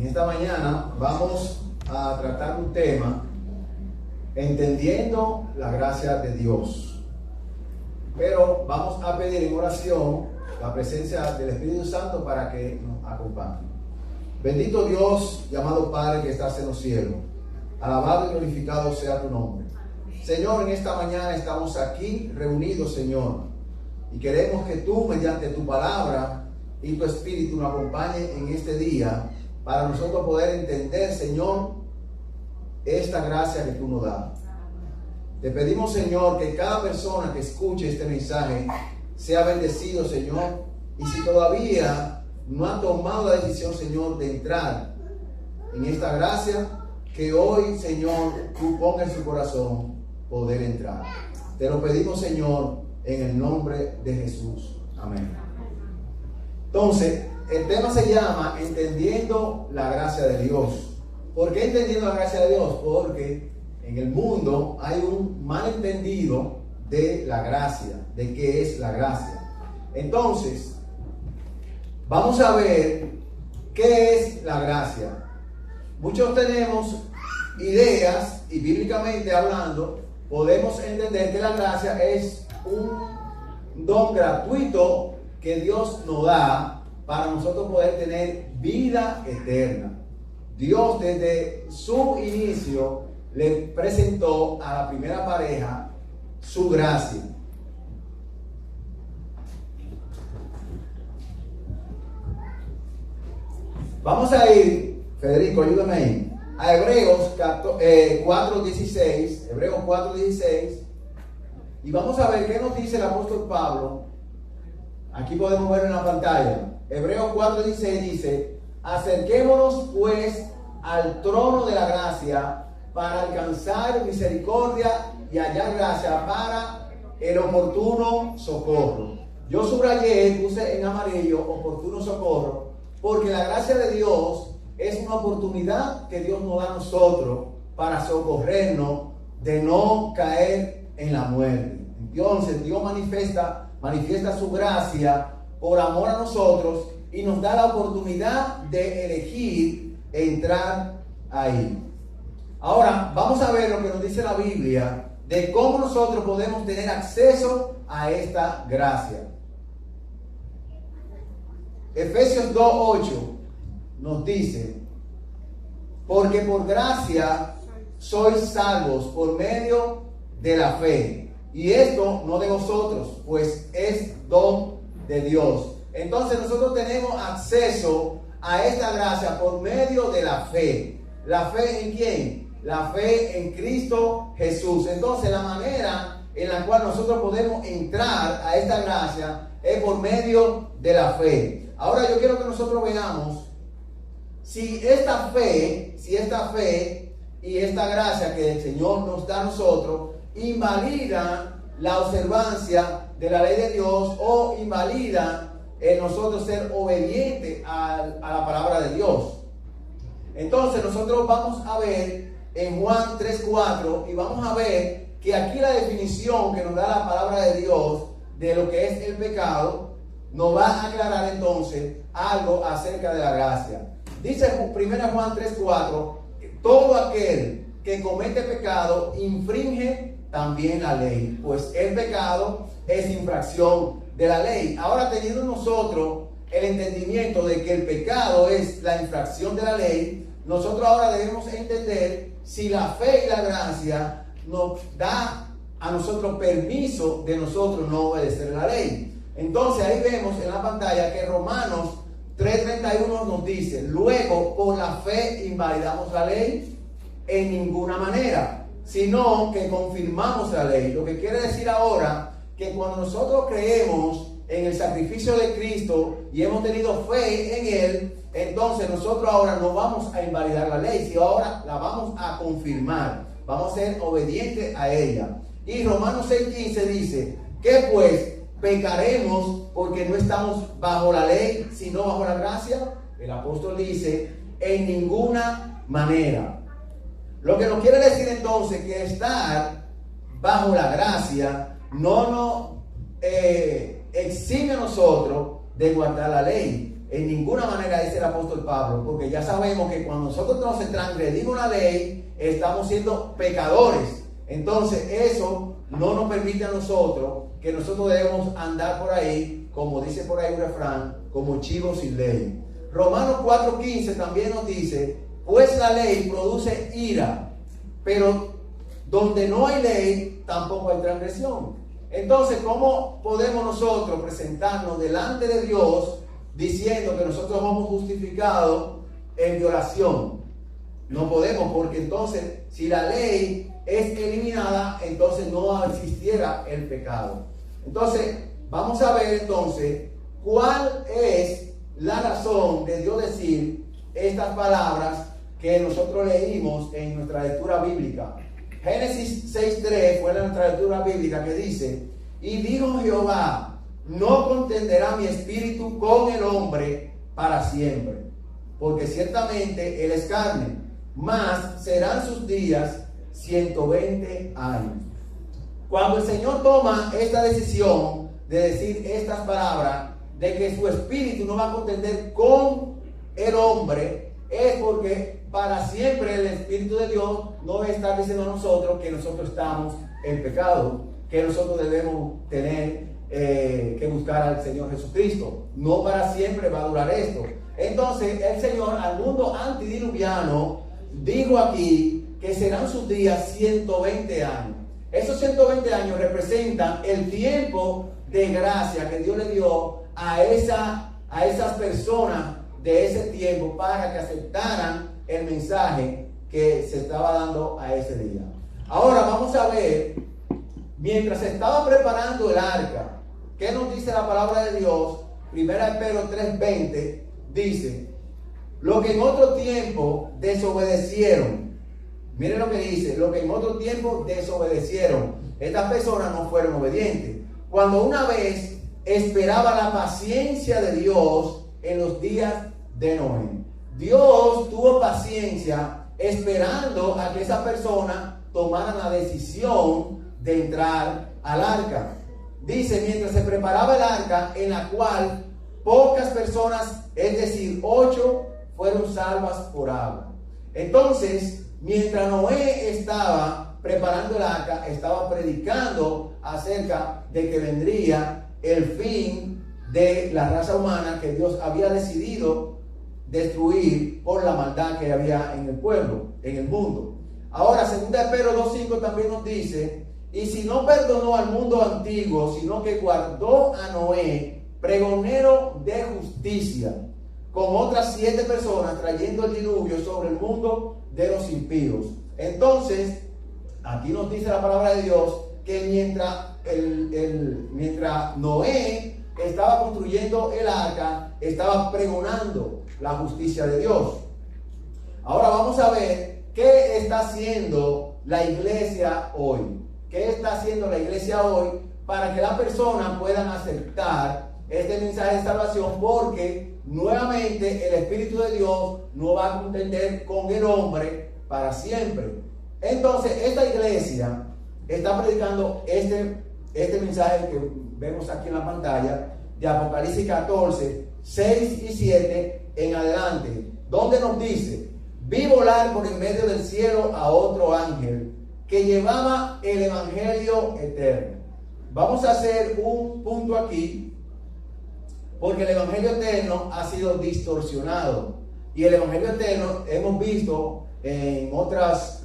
En esta mañana vamos a tratar un tema, entendiendo la gracia de Dios. Pero vamos a pedir en oración la presencia del Espíritu Santo para que nos acompañe. Bendito Dios y amado Padre que estás en los cielos, alabado y glorificado sea tu nombre. Señor, en esta mañana estamos aquí reunidos, Señor, y queremos que tú, mediante tu palabra y tu Espíritu, nos acompañe en este día para nosotros poder entender, Señor, esta gracia que tú nos das. Te pedimos, Señor, que cada persona que escuche este mensaje sea bendecido, Señor, y si todavía no ha tomado la decisión, Señor, de entrar en esta gracia, que hoy, Señor, tú pongas en su corazón poder entrar. Te lo pedimos, Señor, en el nombre de Jesús. Amén. Entonces, el tema se llama Entendiendo la gracia de Dios. ¿Por qué entendiendo la gracia de Dios? Porque en el mundo hay un malentendido de la gracia, de qué es la gracia. Entonces, vamos a ver qué es la gracia. Muchos tenemos ideas y bíblicamente hablando, podemos entender que la gracia es un don gratuito que Dios nos da para nosotros poder tener vida eterna. Dios desde su inicio le presentó a la primera pareja su gracia. Vamos a ir, Federico, ayúdame ahí, a Hebreos 4:16, Hebreos 4:16, y vamos a ver qué nos dice el apóstol Pablo. Aquí podemos ver en la pantalla. Hebreos 4:16 dice: acerquémonos pues al trono de la gracia para alcanzar misericordia y hallar gracia para el oportuno socorro. Yo subrayé, puse en amarillo oportuno socorro, porque la gracia de Dios es una oportunidad que Dios nos da a nosotros para socorrernos de no caer en la muerte. Entonces Dios manifiesta su gracia por amor a nosotros y nos da la oportunidad de elegir entrar ahí. Ahora vamos a ver lo que nos dice la Biblia de cómo nosotros podemos tener acceso a esta gracia. Efesios 2:8 nos dice: porque por gracia sois salvos por medio de la fe, y esto no de vosotros, pues es don de Dios. Entonces nosotros tenemos acceso a esta gracia por medio de la fe. ¿La fe en quién? La fe en Cristo Jesús. Entonces la manera en la cual nosotros podemos entrar a esta gracia es por medio de la fe. Ahora yo quiero que nosotros veamos si esta fe y esta gracia que el Señor nos da a nosotros invalida la observancia de la ley de Dios o invalida en nosotros ser obedientes a la palabra de Dios. Entonces nosotros vamos a ver en Juan 3:4 y vamos a ver que aquí la definición que nos da la palabra de Dios de lo que es el pecado nos va a aclarar entonces algo acerca de la gracia. Dice 1 Juan 3:4: todo aquel que comete pecado infringe también la ley, pues el pecado es infracción de la ley. Ahora, teniendo nosotros el entendimiento de que el pecado es la infracción de la ley, nosotros ahora debemos entender si la fe y la gracia nos da a nosotros permiso de nosotros no obedecer la ley. Entonces ahí vemos en la pantalla que Romanos 3:31 nos dice: luego por la fe invalidamos la ley en ninguna manera, sino que confirmamos la ley. Lo que quiere decir ahora que cuando nosotros creemos en el sacrificio de Cristo y hemos tenido fe en Él, entonces nosotros ahora no vamos a invalidar la ley, sino ahora la vamos a confirmar, vamos a ser obedientes a ella. Y Romanos 6:15 dice: ¿qué pues? ¿Pecaremos porque no estamos bajo la ley, sino bajo la gracia? El apóstol dice: en ninguna manera. Lo que nos quiere decir entonces que estar bajo la gracia no nos exime a nosotros de guardar la ley. En ninguna manera dice el apóstol Pablo, porque ya sabemos que cuando nosotros nos transgredimos la ley, estamos siendo pecadores. Entonces eso no nos permite a nosotros, que nosotros debemos andar por ahí, como dice por ahí un refrán, como chivos sin ley. Romanos 4:15 también nos dice, pues la ley produce ira, pero donde no hay ley, tampoco hay transgresión. Entonces, ¿cómo podemos nosotros presentarnos delante de Dios diciendo que nosotros somos justificados en violación? No podemos, porque entonces, si la ley es eliminada, entonces no existiera el pecado. Entonces, vamos a ver entonces cuál es la razón de Dios decir estas palabras que nosotros leímos en nuestra lectura bíblica. Génesis 6:3 fue nuestra lectura bíblica que dice, y dijo Jehová, no contenderá mi espíritu con el hombre para siempre, porque ciertamente él es carne, mas serán sus días 120 años. Cuando el Señor toma esta decisión de decir estas palabras, de que su espíritu no va a contender con el hombre, es porque para siempre el Espíritu de Dios no está diciendo a nosotros que nosotros estamos en pecado, que nosotros debemos tener que buscar al Señor Jesucristo. No para siempre va a durar esto. Entonces el Señor al mundo antidiluviano dijo aquí que serán sus días 120 años. Esos 120 años representan el tiempo de gracia que Dios le dio a esas personas de ese tiempo para que aceptaran el mensaje que se estaba dando a ese día. Ahora vamos a ver, mientras se estaba preparando el arca, ¿qué nos dice la palabra de Dios? Primera de Pedro 3:20 dice, lo que en otro tiempo desobedecieron. Miren lo que dice, lo que en otro tiempo desobedecieron. Estas personas no fueron obedientes. Cuando una vez esperaba la paciencia de Dios en los días de Noé. Dios tuvo paciencia esperando a que esa persona tomara la decisión de entrar al arca. Dice, mientras se preparaba el arca, en la cual pocas personas, es decir, 8, fueron salvas por agua. Entonces, mientras Noé estaba preparando el arca, estaba predicando acerca de que vendría el fin de la raza humana que Dios había decidido destruir por la maldad que había en el pueblo, en el mundo. Ahora, 2 Pedro 2:5 también nos dice, y si no perdonó al mundo antiguo, sino que guardó a Noé, pregonero de justicia, con otras 7 personas, trayendo el diluvio sobre el mundo de los impíos. Entonces, aquí nos dice la palabra de Dios que mientras Noé estaba construyendo el arca, estaba pregonando la justicia de Dios. Ahora vamos a ver qué está haciendo la iglesia hoy. ¿Qué está haciendo la iglesia hoy para que las personas puedan aceptar este mensaje de salvación? Porque nuevamente el Espíritu de Dios no va a contender con el hombre para siempre. Entonces esta iglesia está predicando este mensaje que vemos aquí en la pantalla de Apocalipsis 14, 6 y 7 en adelante, donde nos dice, vi volar por en medio del cielo a otro ángel que llevaba el evangelio eterno. Vamos a hacer un punto aquí, porque el evangelio eterno ha sido distorsionado, y el evangelio eterno hemos visto en otras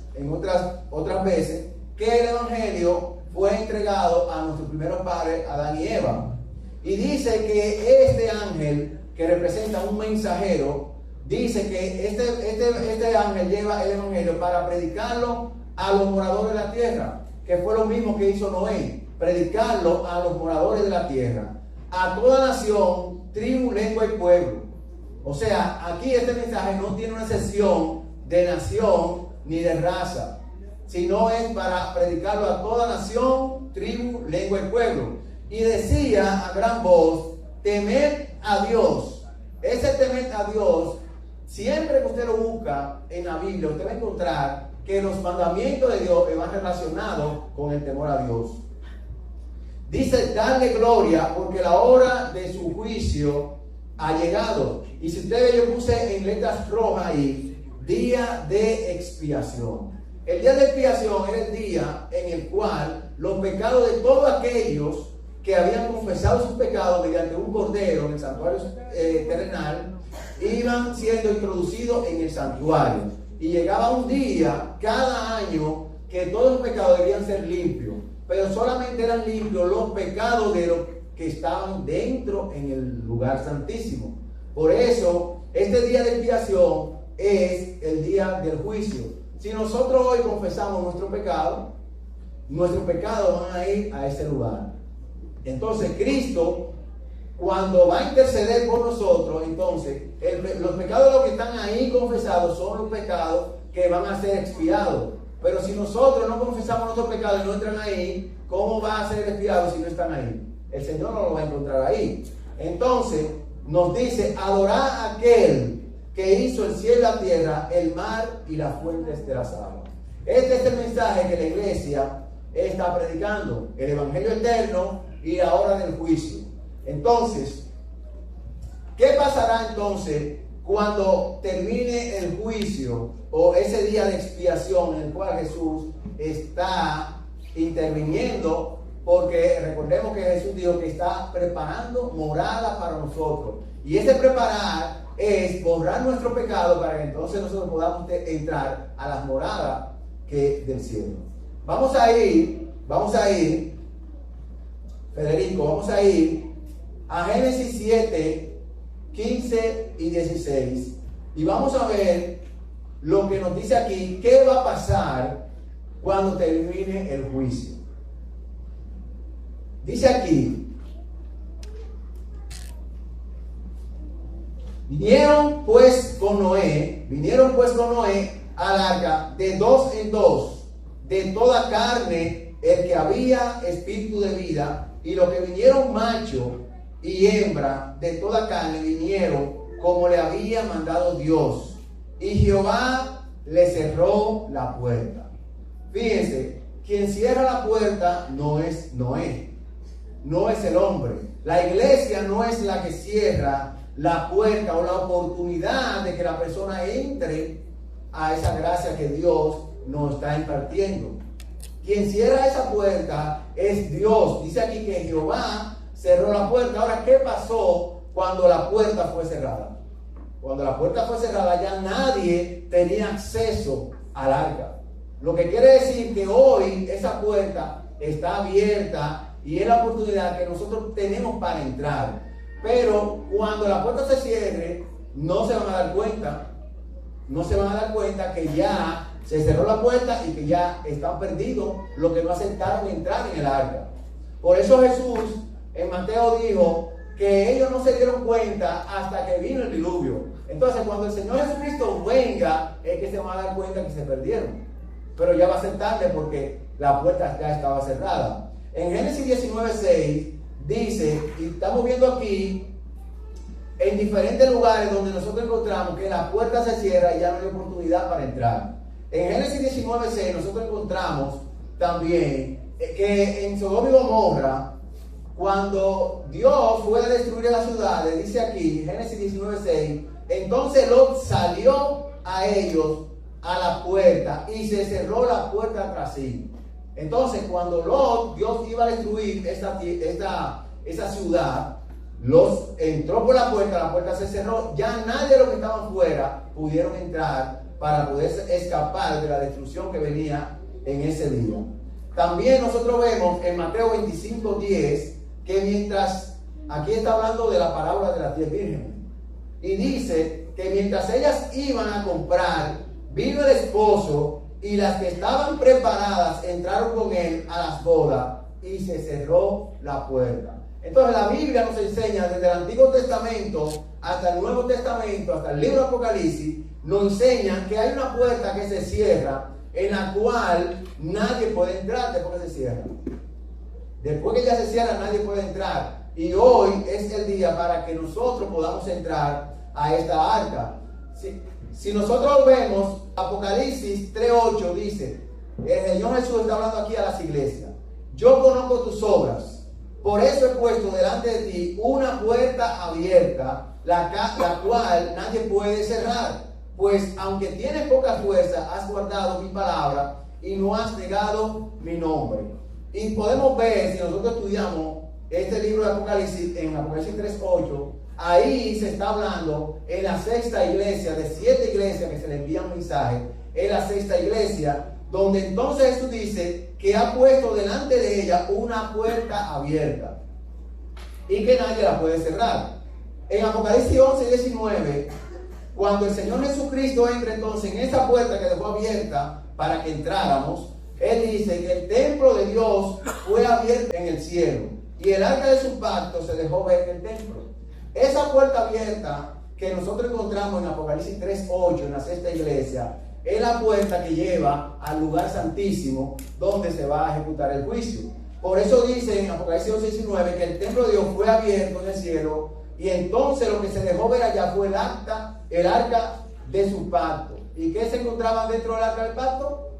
veces que el evangelio fue entregado a nuestros primeros padres, Adán y Eva. Y dice que este ángel, que representa un mensajero, dice que este ángel lleva el evangelio para predicarlo a los moradores de la tierra, que fue lo mismo que hizo Noé, predicarlo a los moradores de la tierra, a toda nación, tribu, lengua y pueblo. O sea, aquí este mensaje no tiene una excepción de nación ni de raza, sino es para predicarlo a toda nación, tribu, lengua y pueblo. Y decía a gran voz, temed a Dios. Ese temed a Dios, siempre que usted lo busca en la Biblia, usted va a encontrar que los mandamientos de Dios van relacionados con el temor a Dios. Dice, darle gloria porque la hora de su juicio ha llegado. Y si ustedes, yo puse en letras rojas ahí, día de expiación. El día de expiación era el día en el cual los pecados de todos aquellos que habían confesado sus pecados mediante un cordero en el santuario terrenal, iban siendo introducidos en el santuario. Y llegaba un día, cada año, que todos los pecados debían ser limpios, pero solamente eran limpios los pecados de los que estaban dentro en el lugar santísimo. Por eso, este día de expiación es el día del juicio. Si nosotros hoy confesamos nuestros pecados van a ir a ese lugar. Entonces Cristo, cuando va a interceder por nosotros, entonces los pecados de los que están ahí confesados son los pecados que van a ser expiados. Pero si nosotros no confesamos nuestros pecados y no entran ahí, ¿cómo va a ser expiado si no están ahí? El Señor no lo va a encontrar ahí. Entonces nos dice, adorad a aquel que hizo el cielo y la tierra, el mar y las fuentes de las aguas. Este es el mensaje que la iglesia está predicando, el evangelio eterno y la hora del juicio. Entonces, ¿qué pasará entonces cuando termine el juicio o ese día de expiación en el cual Jesús está interviniendo? Porque recordemos que Jesús dijo que está preparando morada para nosotros. Y ese preparar es borrar nuestro pecado para que entonces nosotros podamos entrar a las moradas del cielo. Vamos a ir, Federico, vamos a ir a Génesis 7, 15 y 16. Y vamos a ver lo que nos dice aquí, qué va a pasar cuando termine el juicio. Dice aquí, vinieron pues con Noé al arca de 2 en 2, de toda carne, el que había espíritu de vida, y los que vinieron macho y hembra de toda carne vinieron como le había mandado Dios, y Jehová le cerró la puerta. Fíjense, quien cierra la puerta no es Noé, no es el hombre. La iglesia no es la que cierra la puerta o la oportunidad de que la persona entre a esa gracia que Dios nos está impartiendo. Quien cierra esa puerta es Dios. Dice aquí que Jehová cerró la puerta. Ahora, ¿qué pasó cuando la puerta fue cerrada? Cuando la puerta fue cerrada, ya nadie tenía acceso al arca. Lo que quiere decir que hoy esa puerta está abierta y es la oportunidad que nosotros tenemos para entrar. Pero cuando la puerta se cierre, no se van a dar cuenta. No se van a dar cuenta que ya se cerró la puerta y que ya están perdidos los que no aceptaron entrar en el arca. Por eso Jesús en Mateo dijo que ellos no se dieron cuenta hasta que vino el diluvio. Entonces, cuando el Señor Jesucristo venga, es que se van a dar cuenta que se perdieron. Pero ya va a ser tarde porque la puerta ya estaba cerrada. En Génesis 19:6 dice, y estamos viendo aquí en diferentes lugares donde nosotros encontramos que la puerta se cierra y ya no hay oportunidad para entrar. En Génesis 19:6 nosotros encontramos también que en Sodoma y Gomorra, cuando Dios fue a destruir la ciudad, le dice aquí, Génesis 19:6, entonces Lot salió a ellos a la puerta y se cerró la puerta tras sí. Entonces, cuando Dios iba a destruir esa ciudad, los entró por la puerta se cerró, ya nadie de los que estaban fuera pudieron entrar para poder escapar de la destrucción que venía en ese día. También nosotros vemos en Mateo 25:10 que mientras, aquí está hablando de la parábola de las 10 vírgenes, y dice que mientras ellas iban a comprar, vino el esposo y las que estaban preparadas entraron con él a las bodas y se cerró la puerta. Entonces la Biblia nos enseña desde el Antiguo Testamento hasta el Nuevo Testamento, hasta el libro de Apocalipsis, nos enseña que hay una puerta que se cierra en la cual nadie puede entrar después que se cierra. Después que ya se cierra, nadie puede entrar. Y hoy es el día para que nosotros podamos entrar a esta arca. Si nosotros vemos Apocalipsis 3:8 dice, el Señor Jesús está hablando aquí a las iglesias. Yo conozco tus obras, por eso he puesto delante de ti una puerta abierta, la cual nadie puede cerrar. Pues aunque tienes poca fuerza, has guardado mi palabra y no has negado mi nombre. Y podemos ver, si nosotros estudiamos este libro de Apocalipsis, en Apocalipsis 3:8, ahí se está hablando en la sexta iglesia, de 7 iglesias que se le envía un mensaje, en la sexta iglesia, donde entonces Jesús dice que ha puesto delante de ella una puerta abierta y que nadie la puede cerrar. En Apocalipsis 11:19, cuando el Señor Jesucristo entra entonces en esa puerta que dejó abierta para que entráramos, Él dice que el templo de Dios fue abierto en el cielo y el arca de su pacto se dejó ver en el templo. Esa puerta abierta que nosotros encontramos en Apocalipsis 3:8 en la sexta iglesia es la puerta que lleva al lugar santísimo donde se va a ejecutar el juicio. Por eso dice en Apocalipsis 11:19 que el templo de Dios fue abierto en el cielo y entonces lo que se dejó ver allá fue el arca de su pacto. ¿Y qué se encontraba dentro del arca del pacto?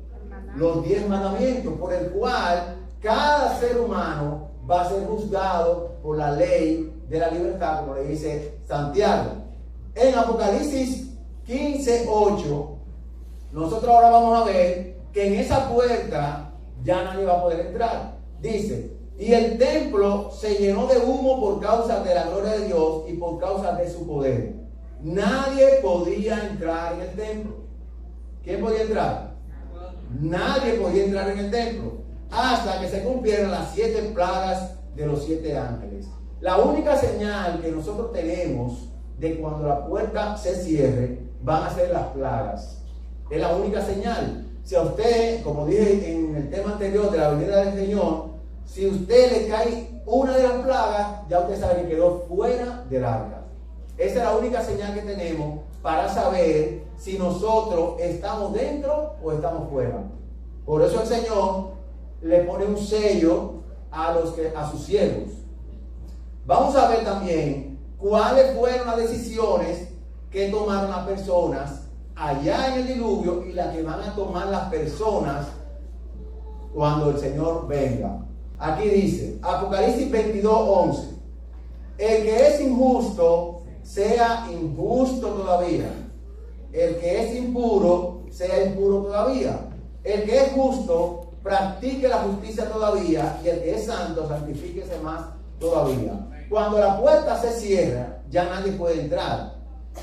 Los 10 mandamientos, por el cual cada ser humano va a ser juzgado por la ley de la libertad, como le dice Santiago. En Apocalipsis 15:8, nosotros ahora vamos a ver que en esa puerta ya nadie va a poder entrar. Dice, y el templo se llenó de humo por causa de la gloria de Dios y por causa de su poder. Nadie podía entrar en el templo. ¿Quién podía entrar? Nadie podía entrar en el templo hasta que se cumplieran las 7 plagas de los 7 ángeles. La única señal que nosotros tenemos de cuando la puerta se cierre van a ser las plagas. Es la única señal. Si a usted, como dije en el tema anterior de la venida del Señor, si usted le cae una de las plagas, ya usted sabe que quedó fuera del arca. Esa es la única señal que tenemos para saber si nosotros estamos dentro o estamos fuera. Por eso el Señor le pone un sello a sus siervos. Vamos a ver también cuáles fueron las decisiones que tomaron las personas allá en el diluvio y las que van a tomar las personas cuando el Señor venga. Aquí dice, Apocalipsis 22:11, el que es injusto sea injusto todavía, el que es impuro sea impuro todavía, el que es justo practique la justicia todavía, y el que es santo santifíquese más todavía. Cuando la puerta se cierra, ya nadie puede entrar.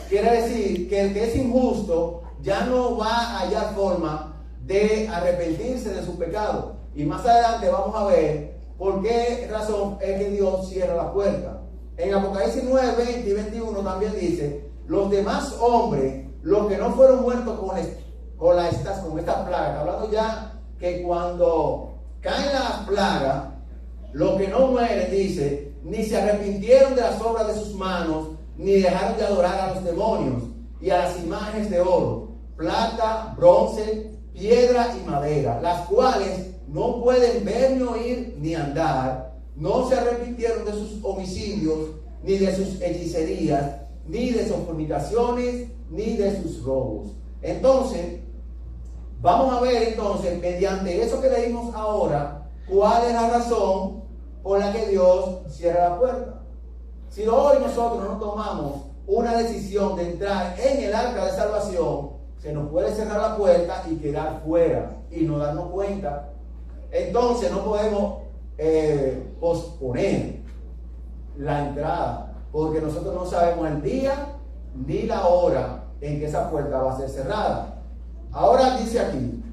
Quiere decir que el que es injusto ya no va a hallar forma de arrepentirse de su pecado. Y más adelante vamos a ver por qué razón es que Dios cierra la puerta. En Apocalipsis 9, 20 y 21 también dice, los demás hombres, los que no fueron muertos con esta plaga, hablando ya que cuando caen las plagas, los que no mueren, dice, ni se arrepintieron de las obras de sus manos, ni dejaron de adorar a los demonios y a las imágenes de oro, plata, bronce, piedra y madera, las cuales no pueden ver, ni oír, ni andar, no se arrepintieron de sus homicidios, ni de sus hechicerías, ni de sus fornicaciones, ni de sus robos. Entonces, vamos a ver entonces, mediante eso que leímos ahora, cuál es la razón por la que Dios cierra la puerta. Si hoy nosotros no tomamos una decisión de entrar en el arca de salvación, se nos puede cerrar la puerta y quedar fuera y no darnos cuenta. Entonces no podemos posponer la entrada, porque nosotros no sabemos el día ni la hora en que esa puerta va a ser cerrada. Ahora dice aquí,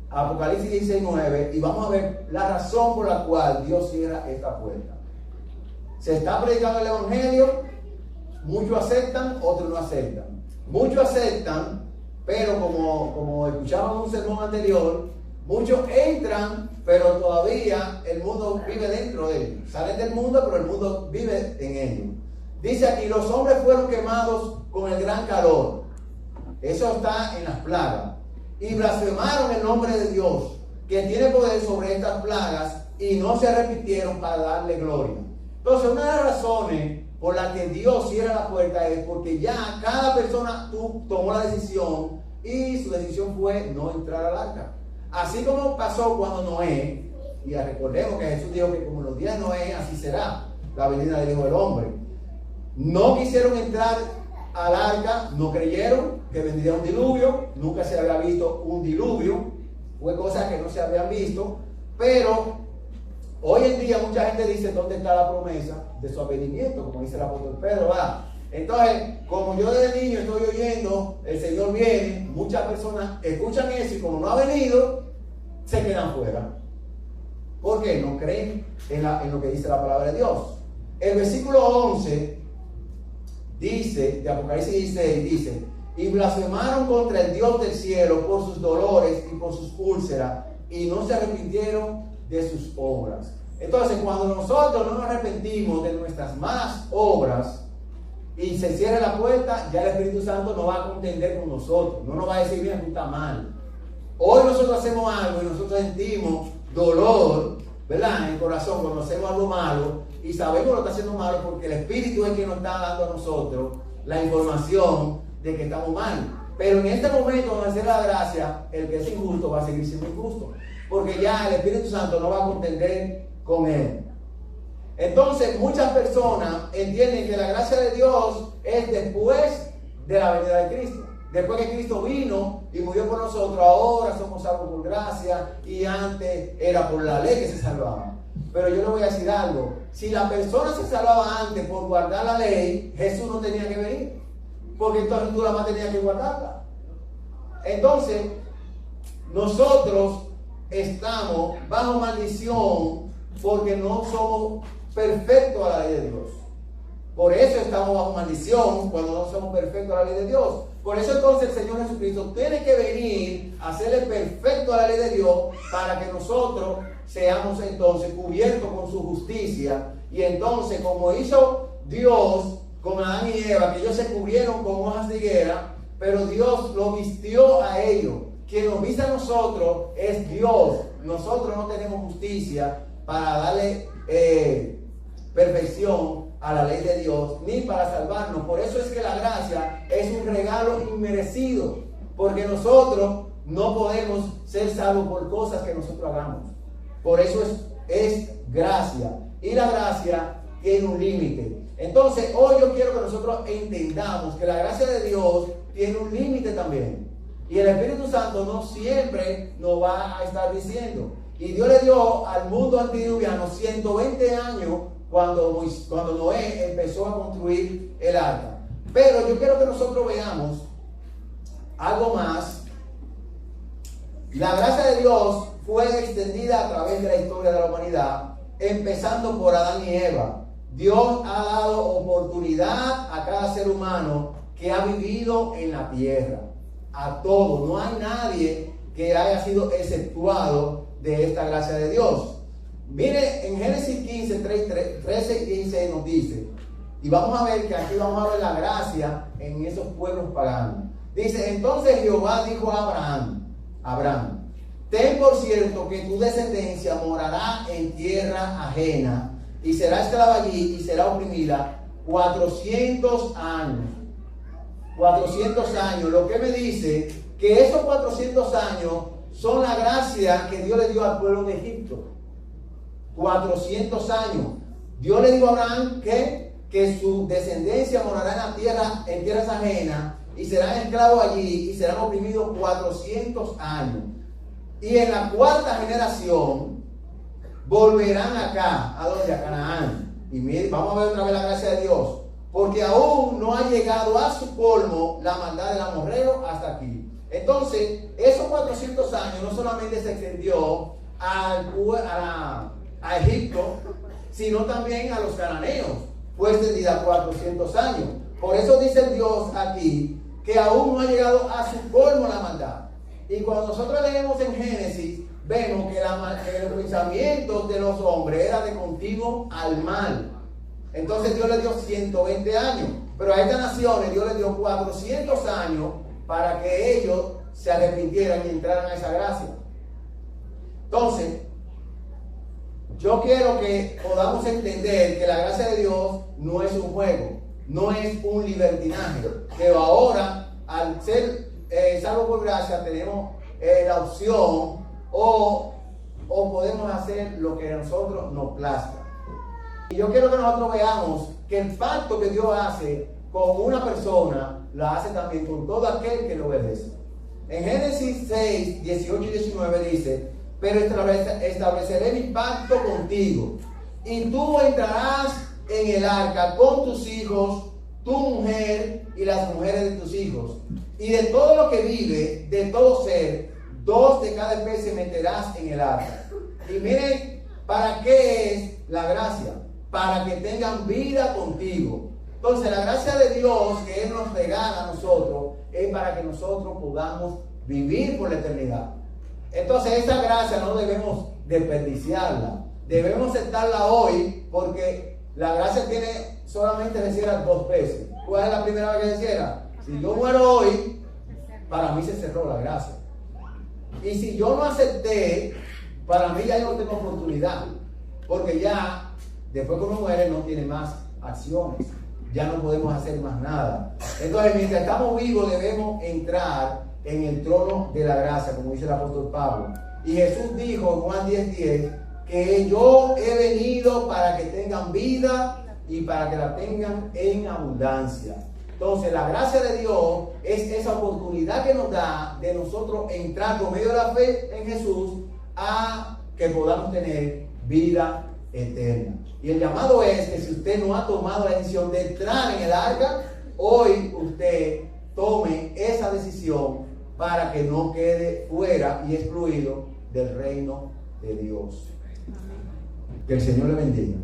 Apocalipsis 16:9, y vamos a ver la razón por la cual Dios cierra esta puerta. Se está predicando el Evangelio, muchos aceptan, otros no aceptan. Muchos aceptan, pero como escuchábamos en un sermón anterior, muchos entran, pero todavía el mundo vive dentro de ellos. Salen del mundo, pero el mundo vive en ellos. Dice aquí, los hombres fueron quemados con el gran calor. Eso está en las plagas. Y blasfemaron el nombre de Dios, que tiene poder sobre estas plagas, y no se arrepintieron para darle gloria. Entonces, una de las razones por las que Dios cierra la puerta es porque ya cada persona tomó la decisión, y su decisión fue no entrar al arca. Así como pasó cuando Noé, y recordemos que Jesús dijo que como en los días de Noé, así será la venida del Hijo del Hombre. no quisieron entrar al arca, no creyeron que vendría un diluvio, nunca se había visto un diluvio, fue cosas que no se habían visto, pero hoy en día mucha gente dice dónde está la promesa de su advenimiento, como dice el apóstol Pedro. Entonces, como yo desde niño estoy oyendo, el Señor viene, muchas personas escuchan eso y como no ha venido, se quedan fuera. ¿Por qué? No creen en lo que dice la palabra de Dios. El versículo 11 dice, de Apocalipsis 16, dice: y blasfemaron contra el Dios del cielo por sus dolores y por sus úlceras, y no se arrepintieron de sus obras. Entonces, cuando nosotros no nos arrepentimos de nuestras malas obras y se cierra la puerta, ya el Espíritu Santo no va a contender con nosotros, no nos va a decir: bien, tú estás mal. Hoy nosotros hacemos algo y nosotros sentimos dolor, ¿verdad?, en el corazón cuando hacemos algo malo, y sabemos lo que está haciendo malo porque el Espíritu es el que nos está dando a nosotros la información de que estamos mal. Pero en este momento donde hace la gracia, el que es injusto va a seguir siendo injusto, porque ya el Espíritu Santo no va a contender con él. Entonces muchas personas entienden que la gracia de Dios es después de la venida de Cristo. Después que Cristo vino y murió por nosotros, ahora somos salvos por gracia, y antes era por la ley que se salvaba. Pero yo le voy a decir algo: si la persona se salvaba antes por guardar la ley, Jesús no tenía que venir, porque entonces tú la más tenías que guardarla. Entonces nosotros estamos bajo maldición porque no somos perfectos a la ley de Dios. Por eso estamos bajo maldición, cuando no somos perfectos a la ley de Dios. Por eso entonces el Señor Jesucristo tiene que venir a hacerle perfecto a la ley de Dios, para que nosotros seamos entonces cubiertos con su justicia. Y entonces, como hizo Dios con Adán y Eva, que ellos se cubrieron con hojas de higuera, pero Dios lo vistió a ellos. Quien nos viste a nosotros es Dios. Nosotros no tenemos justicia para darle perfección a la ley de Dios, ni para salvarnos. Por eso es que la gracia es un regalo inmerecido, porque nosotros no podemos ser salvos por cosas que nosotros hagamos. Por eso es gracia, y la gracia tiene un límite. Entonces hoy yo quiero que nosotros entendamos que la gracia de Dios tiene un límite también, y el Espíritu Santo no siempre nos va a estar diciendo. Y Dios le dio al mundo antediluviano 120 años cuando Noé empezó a construir el arca. Pero yo quiero que nosotros veamos algo más. La gracia de Dios fue extendida a través de la historia de la humanidad, empezando por Adán y Eva. Dios ha dado oportunidad a cada ser humano que ha vivido en la tierra. A todos. No hay nadie que haya sido exceptuado de esta gracia de Dios. Mire, en Génesis 15, 13 y 15 nos dice, y vamos a ver que aquí vamos a ver la gracia en esos pueblos paganos. Dice: entonces Jehová dijo a Abraham: ten por cierto que tu descendencia morará en tierra ajena, y será esclava allí y será oprimida 400 años. 400 años, lo que me dice que esos 400 años son la gracia que Dios le dio al pueblo de Egipto. 400 años. Dios le dijo a Abraham que su descendencia morará en tierras ajenas, y serán esclavos allí y serán oprimidos 400 años. Y en la cuarta generación volverán acá, ¿a dónde? A Canaán. Y mire, vamos a ver otra vez la gracia de Dios, porque aún no ha llegado a su colmo la maldad del amorreo hasta aquí. Entonces, esos 400 años no solamente se extendió a Egipto, sino también a los cananeos. Fue extendida 400 años. Por eso dice Dios aquí que aún no ha llegado a su colmo la maldad. Y cuando nosotros leemos en Génesis, vemos que los pensamientos de los hombres eran de continuo al mal. Entonces Dios le dio 120 años, pero a estas naciones Dios le dio 400 años para que ellos se arrepintieran y entraran a esa gracia. Entonces, yo quiero que podamos entender que la gracia de Dios no es un juego, no es un libertinaje, pero ahora, al ser salvo por gracia, tenemos la opción o podemos hacer lo que a nosotros nos plazca. Y yo quiero que nosotros veamos que el pacto que Dios hace con una persona, lo hace también con todo aquel que lo obedece. En Génesis 6, 18 y 19 dice: pero estableceré mi pacto contigo, y tú entrarás en el arca con tus hijos, tu mujer y las mujeres de tus hijos, y de todo lo que vive, de todo ser, 2 de cada especie meterás en el arca. Y miren, ¿para qué es la gracia? Para que tengan vida contigo. Entonces, la gracia de Dios que Él nos regala a nosotros es para que nosotros podamos vivir por la eternidad. Entonces, esa gracia no debemos desperdiciarla. Debemos aceptarla hoy, porque la gracia tiene solamente se cierra 2 veces. ¿Cuál es la primera vez que se cierra? Si yo muero hoy, para mí se cerró la gracia. Y si yo no acepté, para mí ya yo no tengo oportunidad, porque ya después que uno muere no tiene más acciones, ya no podemos hacer más nada. Entonces, mientras estamos vivos debemos entrar en el trono de la gracia, como dice el apóstol Pablo. Y Jesús dijo en Juan 10:10 que yo he venido para que tengan vida y para que la tengan en abundancia. Entonces, la gracia de Dios es esa oportunidad que nos da de nosotros entrar por medio de la fe en Jesús a que podamos tener vida eterna. Y el llamado es que si usted no ha tomado la decisión de entrar en el arca, hoy usted tome esa decisión para que no quede fuera y excluido del reino de Dios. Que el Señor le bendiga.